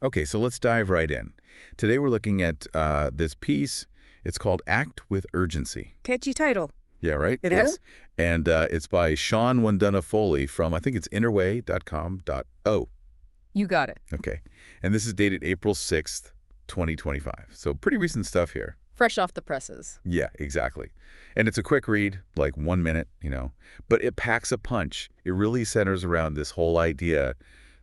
Okay, so let's dive right in. Today we're looking at this piece. It's called Act with Urgency. Catchy title. Yeah, right? It Yes. is? And it's by Shawn Wondunna-Foley from, I think it's interway.com.o. You got it. Okay. And this is dated April 6th, 2025. So pretty recent stuff here. Fresh off the presses. Yeah, exactly. And it's a quick read, like 1 minute, but it packs a punch. It really centers around this whole idea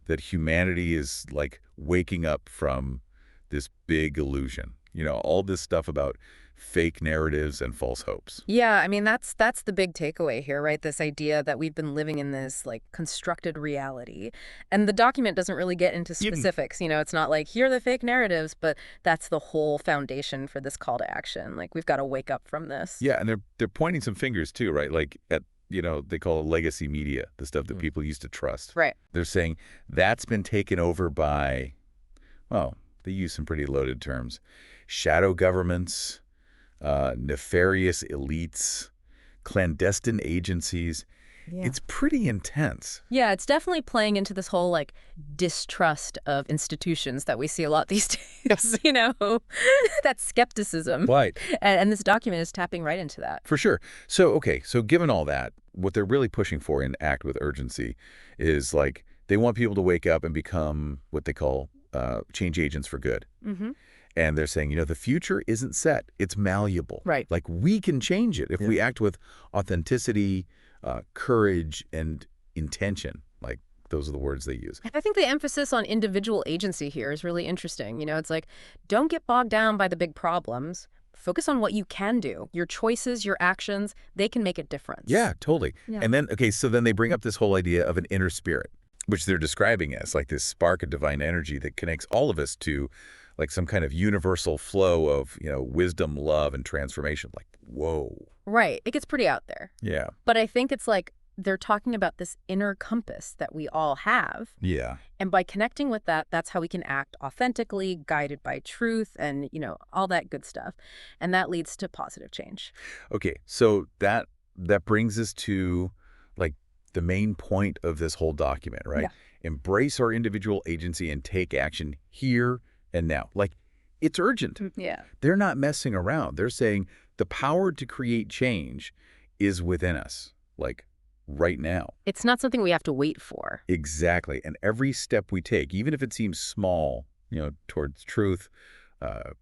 that humanity is like waking up from this big illusion. All this stuff about fake narratives and false hopes. Yeah, I mean that's the big takeaway here, right? This idea that we've been living in this like constructed reality. And the document doesn't really get into specifics, it's not like here are the fake narratives, but that's the whole foundation for this call to action. Like we've got to wake up from this. Yeah, and they're pointing some fingers too, right? Like at they call it legacy media, the stuff that people used to trust. Right. They're saying that's been taken over by, well, they use some pretty loaded terms. Shadow governments, nefarious elites, clandestine agencies. Yeah. It's pretty intense. Yeah, it's definitely playing into this whole like distrust of institutions that we see a lot these days, that skepticism. Right. And this document is tapping right into that. For sure. So given all that, what they're really pushing for in Act with Urgency is like they want people to wake up and become what they call change agents for good. Mm-hmm. And they're saying, the future isn't set. It's malleable. Right. Like we can change it if we act with authenticity, courage, and intention. Like those are the words they use. I think the emphasis on individual agency here is really interesting. It's like, don't get bogged down by the big problems. Focus on what you can do. Your choices, your actions, they can make a difference. Yeah, totally. Yeah. And then, so then they bring up this whole idea of an inner spirit, which they're describing as like this spark of divine energy that connects all of us to like some kind of universal flow of, wisdom, love, and transformation. Like, whoa. Right. It gets pretty out there. Yeah. But I think it's like they're talking about this inner compass that we all have. Yeah. And by connecting with that, that's how we can act authentically, guided by truth and, all that good stuff. And that leads to positive change. Okay. So that brings us to like the main point of this whole document, right? Yeah. Embrace our individual agency and take action here and now. Like, it's urgent. Yeah. They're not messing around. They're saying the power to create change is within us, like right now. It's not something we have to wait for. Exactly. And every step we take, even if it seems small, towards truth,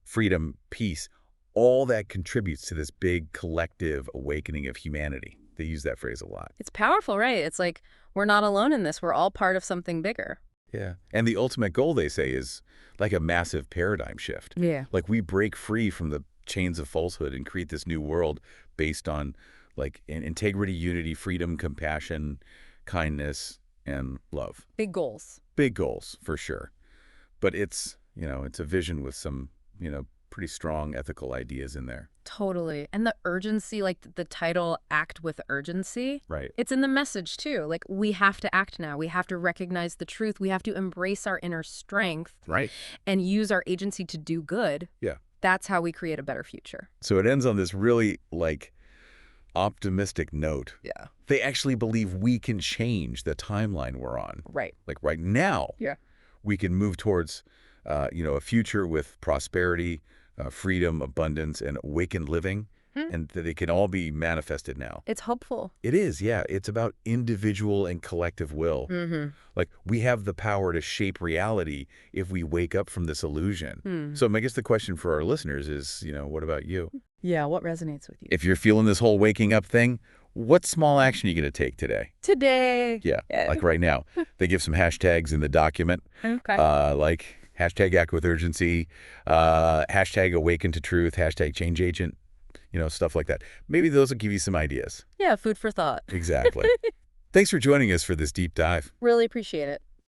freedom, peace, all that contributes to this big collective awakening of humanity. They use that phrase a lot. It's powerful, right? It's like we're not alone in this. We're all part of something bigger. Yeah. And the ultimate goal, they say, is like a massive paradigm shift. Yeah. Like we break free from the chains of falsehood and create this new world based on like integrity, unity, freedom, compassion, kindness, and love. Big goals. Big goals, for sure. But it's a vision with some, pretty strong ethical ideas in there. Totally. And the urgency, like the title, Act with Urgency. Right. It's in the message, too. Like, we have to act now. We have to recognize the truth. We have to embrace our inner strength. Right. And use our agency to do good. Yeah. That's how we create a better future. So it ends on this really, like, optimistic note. Yeah. They actually believe we can change the timeline we're on. Right. Like, right now, Yeah. we can move towards, a future with prosperity, freedom, abundance, and awakened living, and that they can all be manifested now. It's hopeful. It is, yeah. It's about individual and collective will. Mm-hmm. Like, we have the power to shape reality if we wake up from this illusion. So I guess the question for our listeners is, what about you? Yeah, what resonates with you? If you're feeling this whole waking up thing, what small action are you going to take today? Today. Yeah, like right now. They give some hashtags in the document. Okay. Like hashtag act with urgency, hashtag awaken to truth, hashtag change agent, stuff like that. Maybe those will give you some ideas. Yeah, food for thought. Exactly. Thanks for joining us for this deep dive. Really appreciate it.